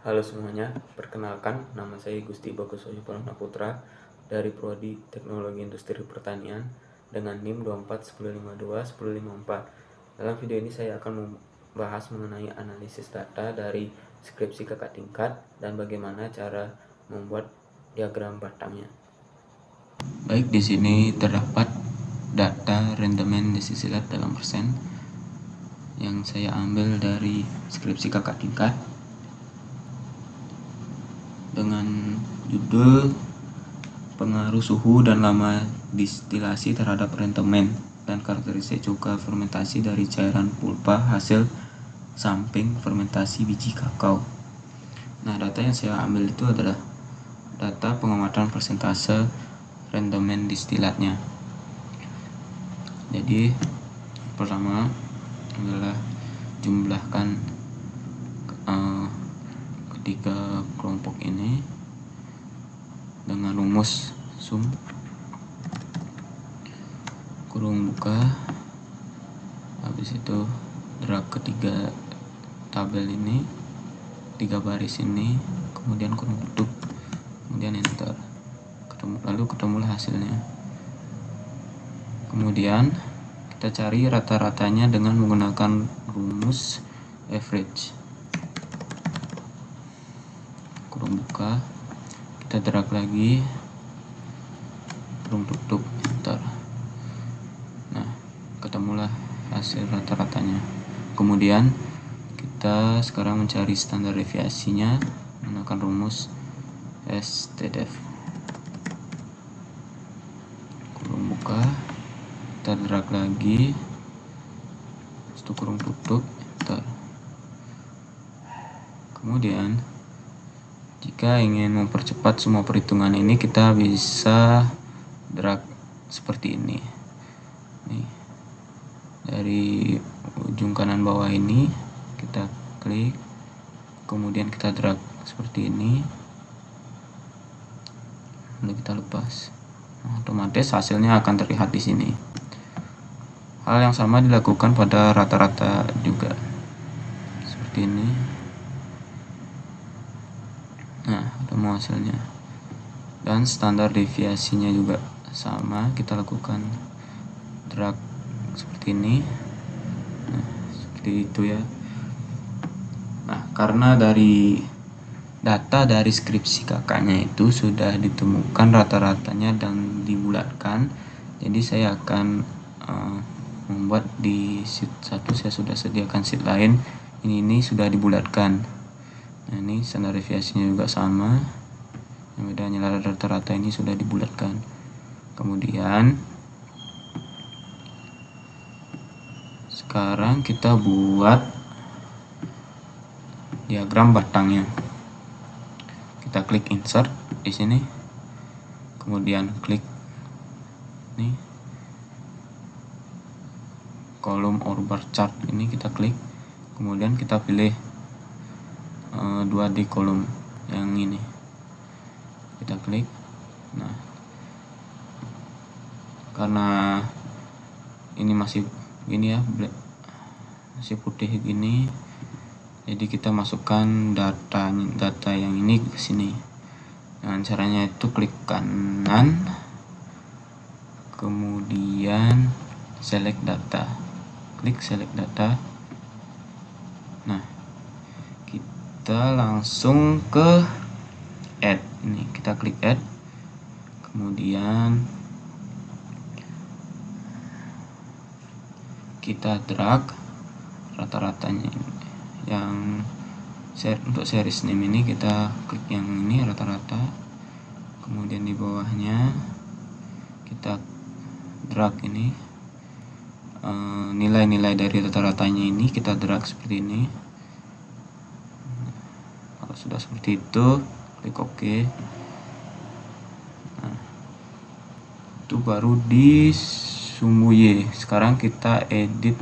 Halo semuanya, perkenalkan nama saya Gusti Bagus Sohibulana Putra dari Prodi Teknologi Industri Pertanian dengan NIM 241521054. Dalam video ini saya akan membahas mengenai analisis data dari skripsi kakak tingkat dan bagaimana cara membuat diagram batangnya. Baik, di sini terdapat data rendemen desisilat dalam persen yang saya ambil dari skripsi kakak tingkat dengan judul pengaruh suhu dan lama distilasi terhadap rendemen dan karakteristik cuka fermentasi dari cairan pulpa hasil samping fermentasi biji kakao. Nah, data yang saya ambil itu adalah data pengamatan persentase rendemen distilatnya. Jadi pertama adalah jumlahkan ketiga kelompok ini dengan rumus sum kurung buka, habis itu drag ketiga tabel ini, 3 baris ini, kemudian kurung tutup, kemudian enter, lalu ketemulah hasilnya. Kemudian kita cari rata-ratanya dengan menggunakan rumus average. Kurung buka, kita drag lagi, kurung tutup, enter. Nah, ketemulah hasil rata-ratanya. Kemudian kita sekarang mencari standar deviasinya menggunakan rumus STDF. Kurung buka, kita drag lagi, itu kurung tutup, enter. Kemudian jika ingin mempercepat semua perhitungan ini, kita bisa drag seperti ini. Nih, dari ujung kanan bawah ini kita klik, kemudian kita drag seperti ini, lalu kita lepas. Nah, otomatis hasilnya akan terlihat di sini. Hal yang sama dilakukan pada rata-rata juga, seperti ini. Nah, ketemu hasilnya. Dan standar deviasinya juga sama, kita lakukan drag seperti ini. Nah, seperti itu ya. Nah, karena dari data dari skripsi kakaknya itu sudah ditemukan rata-ratanya dan dibulatkan, jadi saya akan membuat di sheet 1. Saya sudah sediakan sheet lain, ini sudah dibulatkan. Nah, ini standar deviasinya juga sama, yang bedanya rata-rata ini sudah dibulatkan. Kemudian sekarang kita buat diagram batangnya. Kita klik insert di sini, kemudian klik nih kolom or bar chart ini, kita klik, kemudian kita pilih 2D kolom yang ini, kita klik. Nah, karena ini masih gini ya, masih putih gini, jadi kita masukkan data yang ini ke sini. Nah, caranya itu klik kanan, kemudian select data, klik select data. Nah, kita langsung ke add, ini kita klik add, kemudian kita drag rata-ratanya yang untuk series name ini, kita klik yang ini rata-rata, kemudian di bawahnya kita drag ini nilai-nilai dari rata-ratanya ini, kita drag seperti ini. Kalau sudah seperti itu, klik OK. Nah, itu baru di sumbu Y. Sekarang kita edit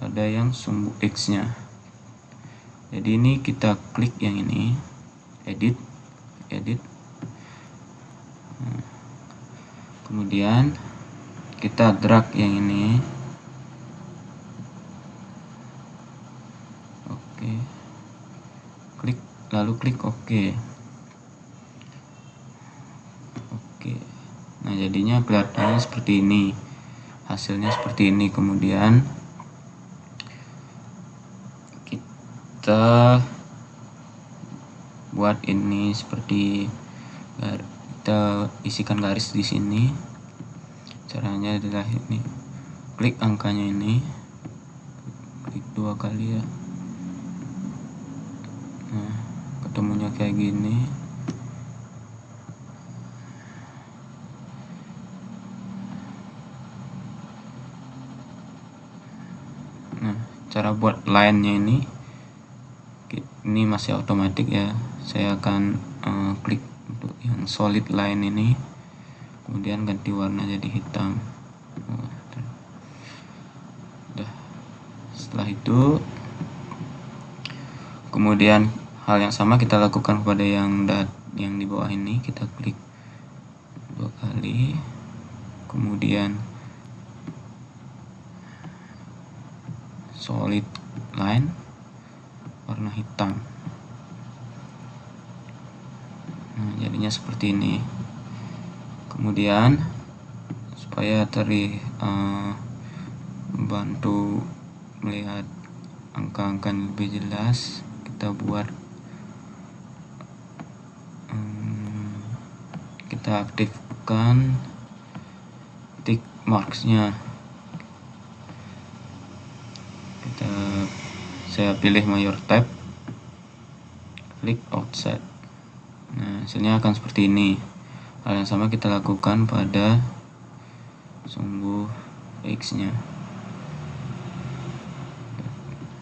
ada yang sumbu X nya. Jadi ini kita klik yang ini, edit. Nah, kemudian kita drag yang ini. Oke, klik lalu klik OK. Nah, jadinya kelihatannya seperti ini, hasilnya seperti ini. Kemudian kita buat ini seperti, kita isikan garis di sini. Caranya adalah ini, klik angkanya ini, klik 2 kali ya. Nah, ketemunya kayak gini. Nah, cara buat line-nya ini masih otomatis ya. Saya akan klik untuk yang solid line ini, kemudian ganti warna jadi hitam. Udah. Setelah itu, kemudian hal yang sama kita lakukan pada yang di bawah ini. Kita klik 2 kali, kemudian solid line warna hitam. Nah, jadinya seperti ini. Kemudian supaya membantu melihat angka-angka lebih jelas, kita buat kita aktifkan tick marks-nya. Saya pilih major type, klik outside. Nah, hasilnya akan seperti ini. Hal yang sama kita lakukan pada sumbu X-nya.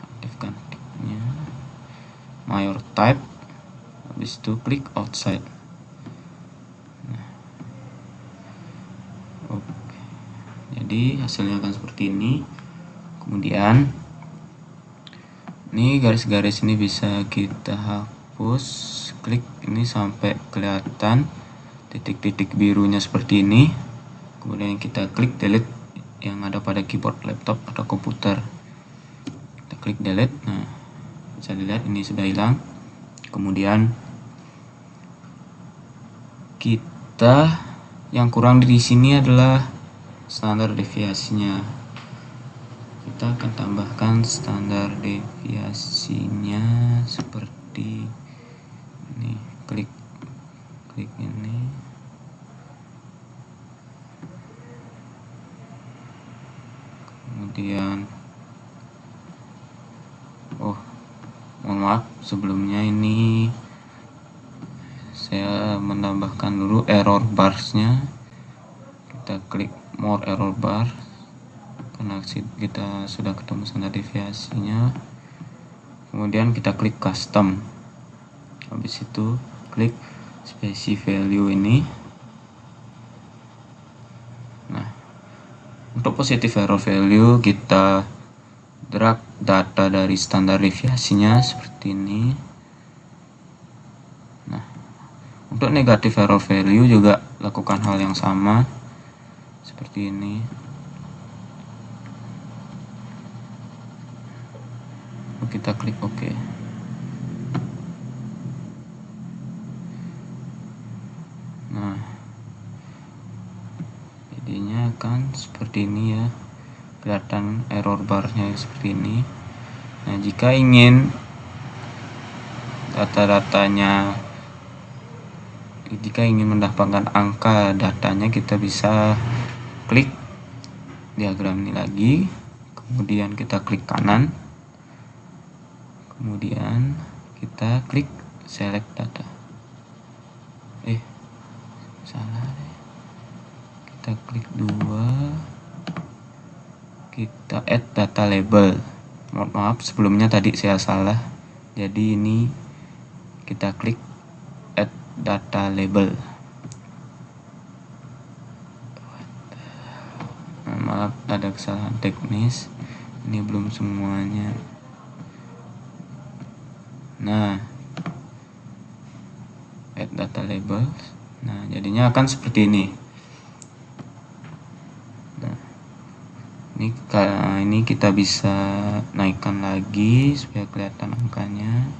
Aktifkan ticknya, major type, habis itu klik outside. Nah, oke. Jadi hasilnya akan seperti ini. Kemudian ini garis-garis ini bisa kita hapus, klik ini sampai kelihatan titik-titik birunya seperti ini. Kemudian kita klik delete yang ada pada keyboard laptop atau komputer. Kita klik delete. Nah, bisa dilihat ini sudah hilang. Kemudian kita yang kurang di sini adalah standar deviasinya. Kita akan tambahkan standar deviasinya seperti ini. Klik ini, kemudian mohon maaf sebelumnya, ini saya menambahkan dulu error bars-nya. Kita klik more error bar karena kita sudah ketemu standar deviasinya. Kemudian kita klik custom, habis itu klik specify value ini. Nah, untuk positive error value kita drag data dari standar deviasinya seperti ini. Nah, untuk negative error value juga lakukan hal yang sama seperti ini. Kita klik OK. Nah, jadinya akan seperti ini ya, kelihatan error barnya seperti ini. Nah, jika ingin jika ingin mendapatkan angka datanya, kita bisa klik diagram ini lagi, kemudian kita klik kanan, kemudian kita klik select data. Salah deh. Kita klik 2, kita add data label. Mohon maaf sebelumnya tadi saya salah. Jadi ini kita klik add data label. Maaf ada kesalahan teknis. Ini belum semuanya. Nah, add data label. Nah, jadinya akan seperti ini. Nah, ini kita bisa naikkan lagi supaya kelihatan angkanya.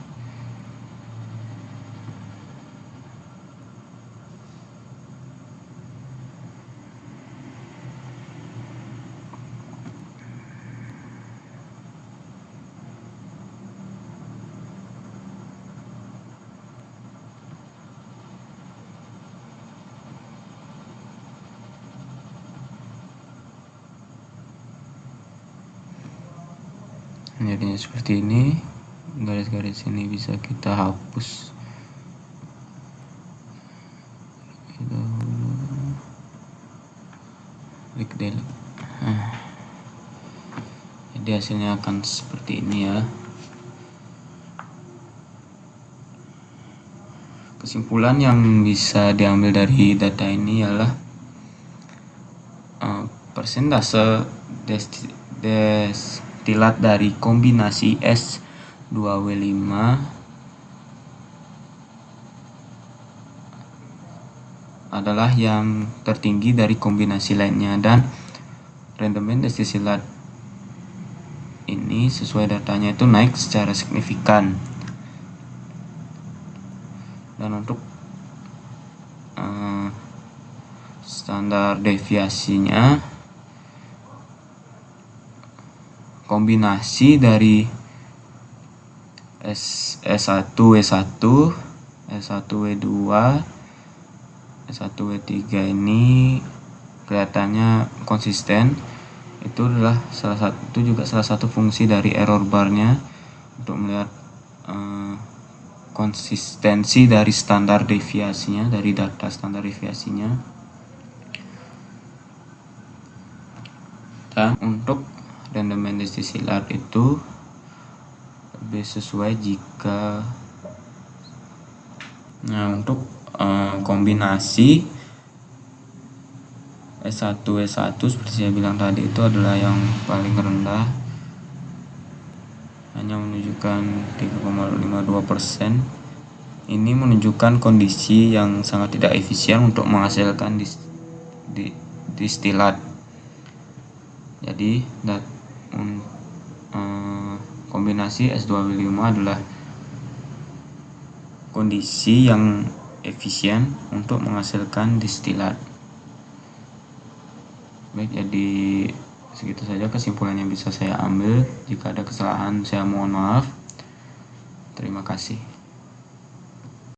Jadinya seperti ini. Garis-garis ini bisa kita hapus. Klik delete. Jadi hasilnya akan seperti ini ya. Kesimpulan yang bisa diambil dari data ini ialah persentase destilat dari kombinasi S2W5 adalah yang tertinggi dari kombinasi lainnya, dan rendemen destilat ini sesuai datanya itu naik secara signifikan. Dan untuk standar deviasinya, kombinasi dari S1W1, S1W2, S1W3 ini kelihatannya konsisten. Itu adalah salah satu fungsi dari error barnya untuk melihat konsistensi dari standar deviasinya, dari data standar deviasinya. Dan untuk rendemen destilat itu lebih sesuai jika untuk kombinasi S1W1 seperti saya bilang tadi itu adalah yang paling rendah, hanya menunjukkan 3,52%. Ini menunjukkan kondisi yang sangat tidak efisien untuk menghasilkan destilat. Jadi kombinasi S2W5 adalah kondisi yang efisien untuk menghasilkan destilat. Baik, jadi segitu saja kesimpulan yang bisa saya ambil. Jika ada kesalahan, saya mohon maaf. Terima kasih.